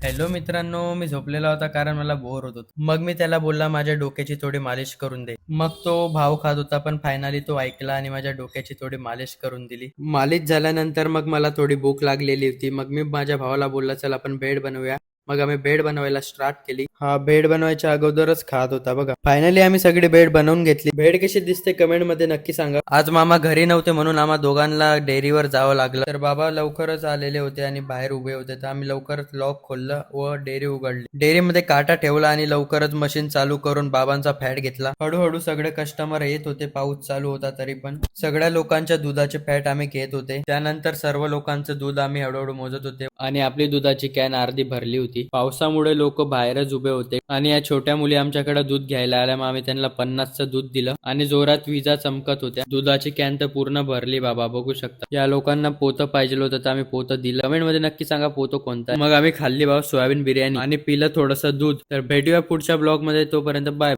Hello मित्रांनो, मी झोपलेला होता कारण मला बोर होत होतं. मग मी त्याला बोलला माझ्या डोक्याची थोडी मालिश करून दे. मग तो भाव खात होता पण फायनली तो ऐकला आणि माझ्या डोक्याची थोडी मालिश करून दिली. मालिश झाल्यानंतर मग मला थोडी भूक लागलेली होती. मग मी माझ्या भावाला बोलला चल आपण बेड बनवूया. मग आम्ही बेड बनवायला स्टार्ट केली. हा बेड बनवायच्या अगोदरच खात होता बघा. फायनली आम्ही सगळी बेड बनवून घेतली. बेड कशी दिसते कमेंट मध्ये नक्की सांगा. आज मामा घरी नव्हते म्हणून आम्हा दोघांना डेअरीवर जावं लागलं. तर बाबा लवकरच आलेले होते आणि बाहेर उभे होते. तर आम्ही लवकरच लॉक खोललं व डेअरी उघडली. डेअरीमध्ये काटा ठेवला आणि लवकरच मशीन चालू करून बाबांचा फॅट घेतला. हळूहळू सगळे कस्टमर येत होते. पाऊस चालू होता तरी पण सगळ्या लोकांच्या दुधाचे फॅट आम्ही घेत होते. त्यानंतर सर्व लोकांचं दूध आम्ही हळूहळू मोजत होते आणि आपली दुधाची कॅन अर्धी भरली होती. पावसामुळे लोक बाहेरच उभे होते आणि या छोट्या मुली आमच्याकडे दूध घ्यायला आल्या. मग आम्ही त्यांना 50चं दूध दिलं आणि जोरात विजा चमकत होत्या. दुधाची कॅन तर पूर्ण भरली बाबा, बघू शकता. या लोकांना पोतं पाहिजे होतं तर आम्ही पोतं दिलं. कमेंट मध्ये नक्की सांगा पोतं कोणता. मग आम्ही खाल्ली बाबा सोयाबीन बिर्याणी आणि पिलं थोडंसं दूध. तर भेटूया पुढच्या ब्लॉग मध्ये, तोपर्यंत बाय.